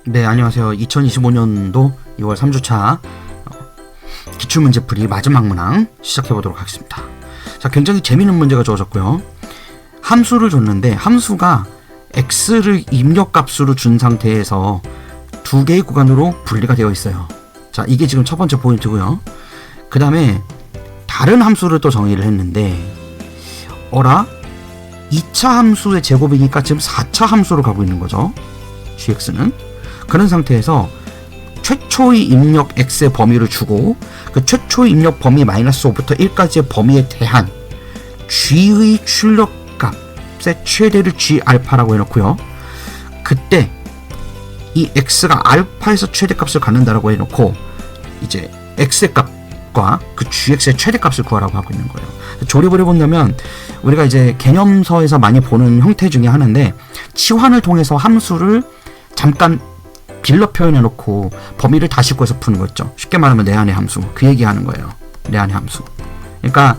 네, 안녕하세요. 2025년도 2월 3주차 기출문제풀이 마지막 문항 시작해보도록 하겠습니다. 자, 굉장히 재미있는 문제가 주어졌고요. 함수를 줬는데 함수가 x를 입력값으로 준 상태에서 두 개의 구간으로 분리가 되어 있어요. 자, 이게 지금 첫 번째 포인트고요. 그 다음에 다른 함수를 또 정의를 했는데 어라? 2차 함수의 제곱이니까 지금 4차 함수로 가고 있는 거죠. gx는. 그런 상태에서 최초의 입력 x의 범위를 주고 그 최초의 입력 범위 마이너스 5부터 1까지의 범위에 대한 g의 출력값의 최대를 g 알파라고 해놓고요. 그때 이 x가 알파에서 최대값을 갖는다라고 해놓고 이제 x의 값과 그 gx의 최대값을 구하라고 하고 있는 거예요. 조립을 해본다면 우리가 이제 개념서에서 많이 보는 형태 중에 하나인데 치환을 통해서 함수를 잠깐 빌러 표현해놓고 범위를 다시 구해서 푸는 거 있죠. 쉽게 말하면 내한의 함수, 그 얘기하는 거예요. 내한의 함수. 그러니까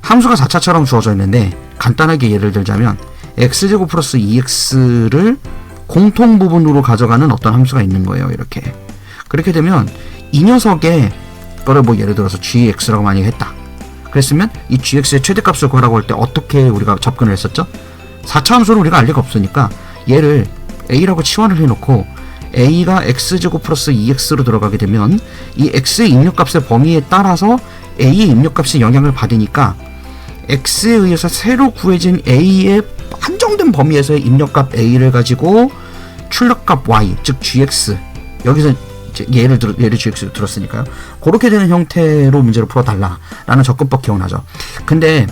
함수가 4차처럼 주어져 있는데 간단하게 예를 들자면 x제곱 플러스 2x를 공통 부분으로 가져가는 어떤 함수가 있는 거예요. 이렇게. 그렇게 되면 이 녀석의 거를 뭐 예를 들어서 gx라고 많이 했다. 그랬으면 이 gx의 최대값을 구하라고 할 때 어떻게 우리가 접근을 했었죠? 4차 함수를 우리가 알 리가 없으니까 얘를 a라고 치환을 해놓고 a가 x제곱 플러스 2x로 들어가게 되면 이 x의 입력값의 범위에 따라서 a의 입력값이 영향을 받으니까 x에 의해서 새로 구해진 a의 한정된 범위에서의 입력값 a를 가지고 출력값 y, 즉 gx, 여기서 이제 예를 gx로 들었으니까요. 그렇게 되는 형태로 문제를 풀어달라라는 접근법 기억나죠? 근데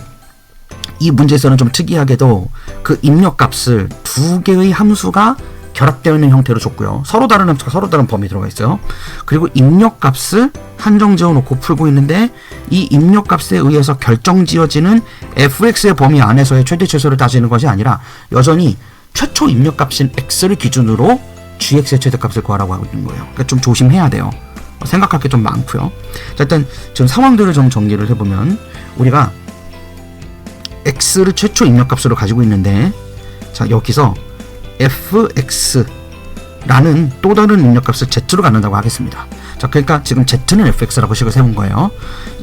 이 문제에서는 좀 특이하게도 그 입력값을 두 개의 함수가 결합되어 있는 형태로 줬고요. 서로 다른 함수가 서로 다른 범위에 들어가 있어요. 그리고 입력값을 한정 지어놓고 풀고 있는데 이 입력값에 의해서 결정지어지는 fx의 범위 안에서의 최대 최소를 따지는 것이 아니라 여전히 최초 입력값인 x를 기준으로 gx의 최대값을 구하라고 하고 있는 거예요. 그러니까 좀 조심해야 돼요. 생각할 게 좀 많고요. 자, 일단 지금 상황들을 좀 정리를 해보면 우리가 x를 최초 입력값으로 가지고 있는데 자, 여기서 fx라는 또 다른 입력값을 z로 갖는다고 하겠습니다. 자, 그러니까 지금 z는 fx라고 식을 세운 거예요.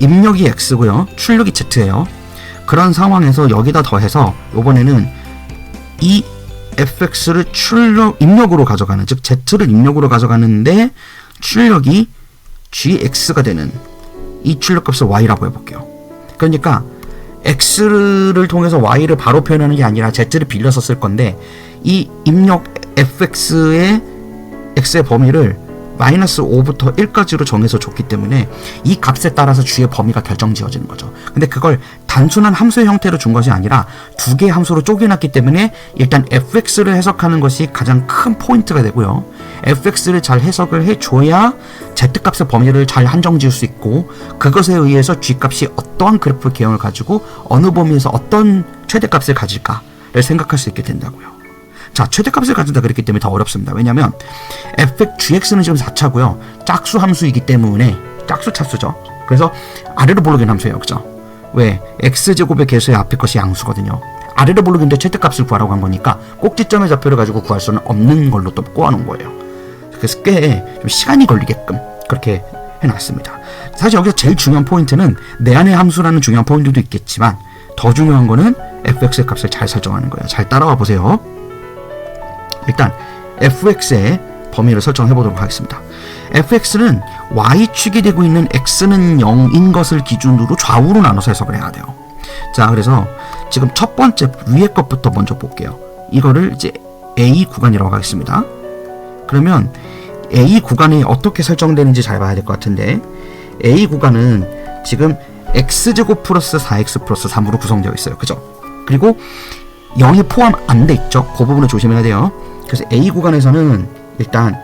입력이 x고요. 출력이 z예요. 그런 상황에서 여기다 더해서 이번에는 이 fx를 입력으로 가져가는, 즉 z를 입력으로 가져가는데 출력이 gx가 되는 이 출력값을 y라고 해볼게요. 그러니까 x를 통해서 y를 바로 표현하는 게 아니라 z를 빌려서 쓸 건데 이 입력 fx의 x의 범위를 마이너스 5부터 1까지로 정해서 줬기 때문에 이 값에 따라서 g의 범위가 결정지어지는 거죠. 근데 그걸 단순한 함수의 형태로 준 것이 아니라 두 개의 함수로 쪼개놨기 때문에 일단 fx를 해석하는 것이 가장 큰 포인트가 되고요. fx를 잘 해석을 해줘야 z값의 범위를 잘 한정 지을 수 있고 그것에 의해서 g값이 어떠한 그래프 개형을 가지고 어느 범위에서 어떤 최대값을 가질까를 생각할 수 있게 된다고요. 자, 최대값을 가진다 그랬기 때문에 더 어렵습니다. 왜냐면 gx는 지금 4차고요. 짝수 함수이기 때문에 짝수 차수죠. 그래서 아래로 볼록인 함수예요. 그죠? 왜? x제곱의 개수의 앞에 것이 양수거든요. 아래로 볼록인데 최대값을 구하라고 한 거니까 꼭지점의 좌표를 가지고 구할 수는 없는 걸로 또 꼬아놓은 거예요. 그래서 꽤 좀 시간이 걸리게끔 그렇게 해놨습니다. 사실 여기서 제일 중요한 포인트는 내한의 함수라는 중요한 포인트도 있겠지만 더 중요한 거는 fx의 값을 잘 설정하는 거예요. 잘 따라와 보세요. 일단 fx의 범위를 설정해 보도록 하겠습니다. fx는 y축이 되고 있는 x는 0인 것을 기준으로 좌우로 나눠서 해석을 해야 돼요. 자, 그래서 지금 첫 번째 위에 것부터 먼저 볼게요. 이거를 이제 a 구간이라고 하겠습니다. 그러면 a 구간이 어떻게 설정되는지 잘 봐야 될 것 같은데 a 구간은 지금 x제곱 플러스 4x 플러스 3으로 구성되어 있어요. 그죠? 그리고 0이 포함 안 돼 있죠? 그 부분을 조심해야 돼요. 그래서 A 구간에서는 일단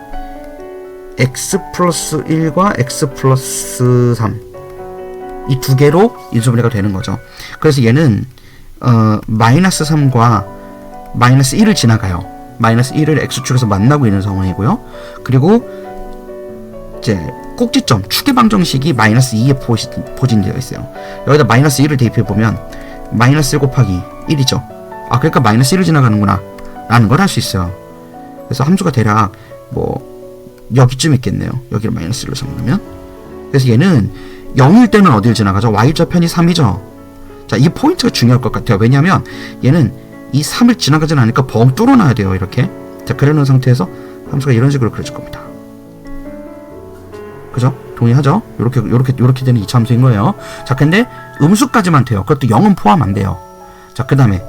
x 플러스 1과 x 플러스 3 이 두 개로 인수분해가 되는 거죠. 그래서 얘는 마이너스 3과 마이너스 1을 지나가요. 마이너스 1을 x축에서 만나고 있는 상황이고요. 그리고 이제 꼭지점 추계 방정식이 마이너스 2에 포진되어 있어요. 여기다 마이너스 1을 대입해 보면 마이너스 1 곱하기 1이죠. 아, 그러니까 마이너스 1을 지나가는구나 라는 걸 할 수 있어요. 그래서 함수가 대략 뭐 여기쯤 있겠네요. 여기를 마이너스 1로 잡으면. 그래서 얘는 0일 때는 어딜 지나가죠? y좌편이 3이죠. 자, 이 포인트가 중요할 것 같아요. 왜냐하면 얘는 이 3을 지나가진 않으니까 벙 뚫어놔야 돼요. 이렇게. 자, 그래놓은 상태에서 함수가 이런 식으로 그려질 겁니다. 그죠? 동의하죠? 요렇게 되는 이차 함수인 거예요. 자, 근데 음수까지만 돼요. 그것도 0은 포함 안 돼요. 자, 그 다음에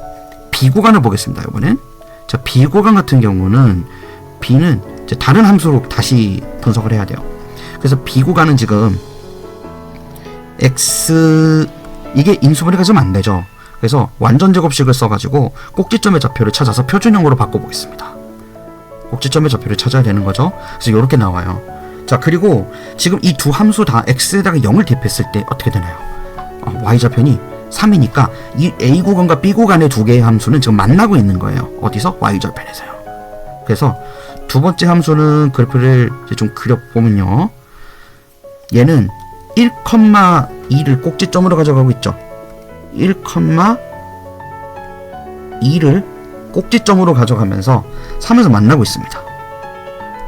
B구간을 보겠습니다. 이번엔. 자, B구간 같은 경우는 B는 이제 다른 함수로 다시 분석을 해야 돼요. 그래서 B구간은 지금 X, 이게 인수분해가 좀 안 되죠. 그래서 완전 제곱식을 써가지고 꼭지점의 좌표를 찾아서 표준형으로 바꿔보겠습니다. 꼭지점의 좌표를 찾아야 되는 거죠. 그래서 이렇게 나와요. 자, 그리고 지금 이 두 함수 다 x에다가 0을 대입했을 때 어떻게 되나요? y좌편이 3이니까 이 a구간과 b구간의 두 개의 함수는 지금 만나고 있는 거예요. 어디서? y좌편에서요. 그래서 두 번째 함수는 그래프를 이제 좀 그려보면요. 얘는 1,2를 꼭지점으로 가져가고 있죠. 1,2를 꼭지점으로 가져가면서 3에서 만나고 있습니다.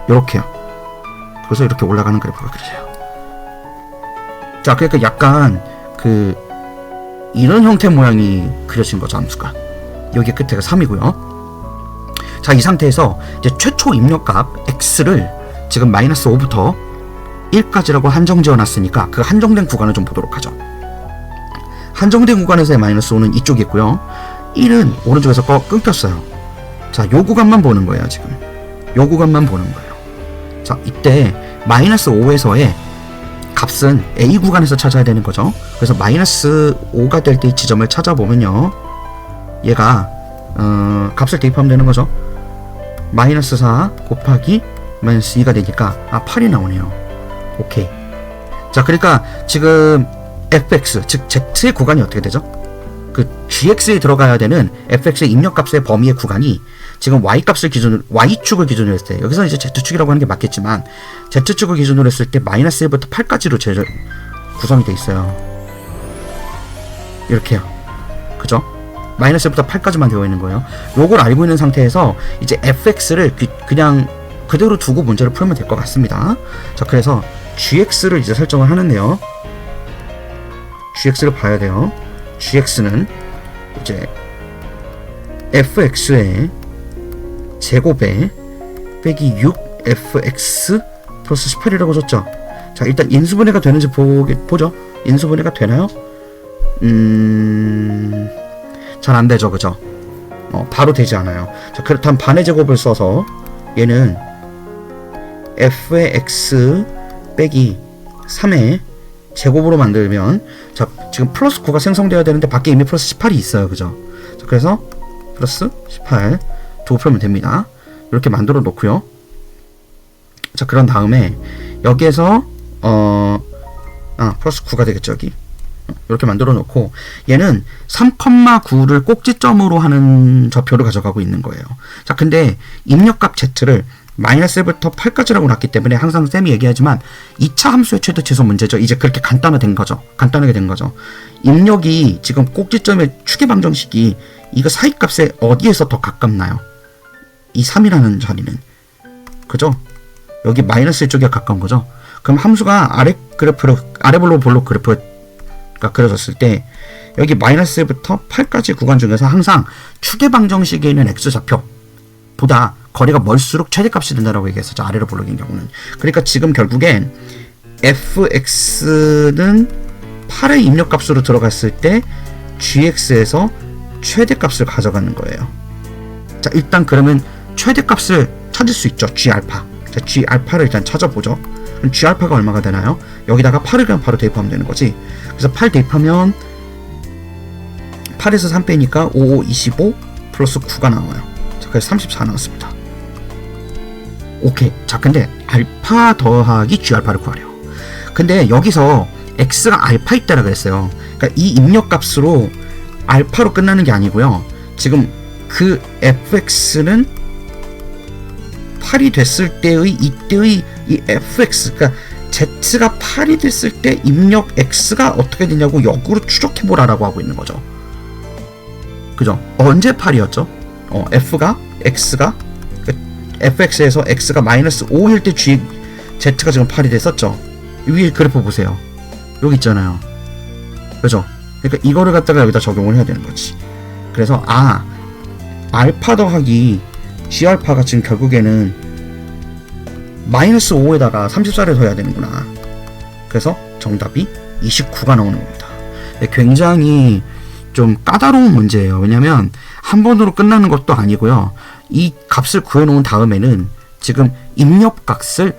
요렇게요. 그래서 이렇게 올라가는 그래프가 그려져요. 자, 그러니까 약간 이런 형태 모양이 그려진 거죠, 함수가. 여기 끝에가 3이고요. 자, 이 상태에서 이제 최초 입력값 x를 지금 마이너스 5부터 1까지라고 한정 지어놨으니까 그 한정된 구간을 좀 보도록 하죠. 한정된 구간에서의 마이너스 5는 이쪽에 있고요. 1은 오른쪽에서 끊겼어요. 자, 요 구간만 보는 거예요, 지금. 요 구간만 보는 거예요. 자, 이때 마이너스 5에서의 값은 A 구간에서 찾아야 되는 거죠. 그래서 마이너스 5가 될 때 이 지점을 찾아보면요. 얘가 값을 대입하면 되는 거죠. 마이너스 4 곱하기 마이너스 2가 되니까 8이 나오네요. 오케이. 자, 그러니까 지금 fx, 즉 z의 구간이 어떻게 되죠? 그 gx에 들어가야 되는 fx의 입력값의 범위의 구간이 지금 y값을 기준으로, y축을 기준으로 했을 때, 여기서 이제 z축이라고 하는 게 맞겠지만 z축을 기준으로 했을 때 마이너스 1부터 8까지로 구성이 돼 있어요. 이렇게요. 그죠? 마이너스 1부터 8까지만 되어 있는 거예요. 요걸 알고 있는 상태에서 이제 fx를 그냥 그대로 두고 문제를 풀면 될 것 같습니다. 자, 그래서 gx를 이제 설정을 하는데요. gx를 봐야 돼요. gx는 이제 fx의 제곱에 빼기 6fx 플러스 18이라고 줬죠. 자, 일단 인수분해가 되는지 보죠. 인수분해가 되나요? 잘 안되죠. 그죠? 바로 되지 않아요. 자, 그렇다면 반의 제곱을 써서 얘는 f의 x 빼기 3의 제곱으로 만들면, 자, 지금 플러스 9가 생성되어야 되는데 밖에 이미 플러스 18이 있어요. 그죠? 자, 그래서 플러스 18 두고 풀면 됩니다. 이렇게 만들어 놓고요. 자, 그런 다음에 여기에서 플러스 9가 되겠죠. 여기 이렇게 만들어 놓고 얘는 3,9를 꼭지점으로 하는 좌표를 가져가고 있는 거예요. 자, 근데 입력값 z를 마이너스 1부터 8까지라고 놨기 때문에 항상 쌤이 얘기하지만 2차 함수의 최대 최소 문제죠. 이제 그렇게 간단하게 된 거죠. 입력이 지금 꼭지점의 추계 방정식이 이거 사이값에 어디에서 더 가깝나요? 이 3이라는 자리는. 그죠? 여기 마이너스 1 쪽에 가까운 거죠. 그럼 함수가 아래 볼록 그래프가 그려졌을 때 여기 마이너스 1부터 8까지 구간 중에서 항상 추계 방정식에 있는 x좌표보다 거리가 멀수록 최대값이 된다라고 얘기했었죠. 아래로 볼록인 경우는. 그러니까 지금 결국엔 fx는 8의 입력값으로 들어갔을 때 gx에서 최대값을 가져가는 거예요. 자, 일단 그러면 최대값을 찾을 수 있죠. g알파. 자, g알파를 일단 찾아보죠. 그럼 g알파가 얼마가 되나요? 여기다가 8을 그냥 바로 대입하면 되는 거지. 그래서 8 대입하면 8에서 3 빼니까 5, 25 플러스 9가 나와요. 자, 그래서 34 나왔습니다. 오케이. 자, 근데 알파 더하기 g알파를 구하래요. 근데 여기서 x가 알파 있다라 그랬어요. 그러니까 이 입력값으로 알파로 끝나는 게 아니고요. 지금 그 fx는 8이 됐을 때의 이때의 이 fx, 그러니까 Z가 8이 됐을 때 입력 X가 어떻게 되냐고 역으로 추적해보라라고 하고 있는 거죠. 그죠? 언제 8이었죠? X가 fx에서 X가 마이너스 5일 때 Z가 지금 8이 됐었죠? 위에 그래프 보세요. 여기 있잖아요. 그죠? 그러니까 이거를 갖다가 여기다 적용을 해야 되는 거지. 그래서 알파 더하기 G알파가 지금 결국에는 마이너스 5에다가 34를 더해야 되는구나. 그래서 정답이 29가 나오는 겁니다. 굉장히 좀 까다로운 문제예요. 왜냐면 한 번으로 끝나는 것도 아니고요. 이 값을 구해놓은 다음에는 지금 입력값을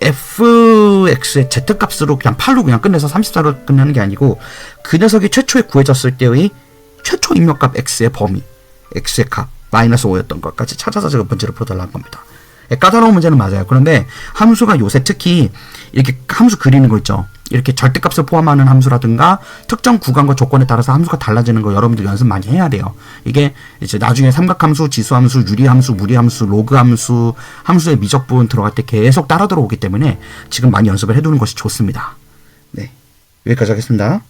fx의 z값으로 그냥 8로 그냥 끝내서 34로 끝나는 게 아니고 그 녀석이 최초에 구해졌을 때의 최초 입력값 x의 범위, x의 값 마이너스 5였던 것까지 찾아서 지금 문제를 풀어달라는 겁니다. 까다로운 문제는 맞아요. 그런데 함수가 요새 특히 이렇게 함수 그리는 거 있죠. 이렇게 절대값을 포함하는 함수라든가 특정 구간과 조건에 따라서 함수가 달라지는 거 여러분들 연습 많이 해야 돼요. 이게 이제 나중에 삼각함수, 지수함수, 유리함수, 무리함수, 로그함수, 함수의 미적 부분 들어갈 때 계속 따라 들어오기 때문에 지금 많이 연습을 해두는 것이 좋습니다. 네, 여기까지 하겠습니다.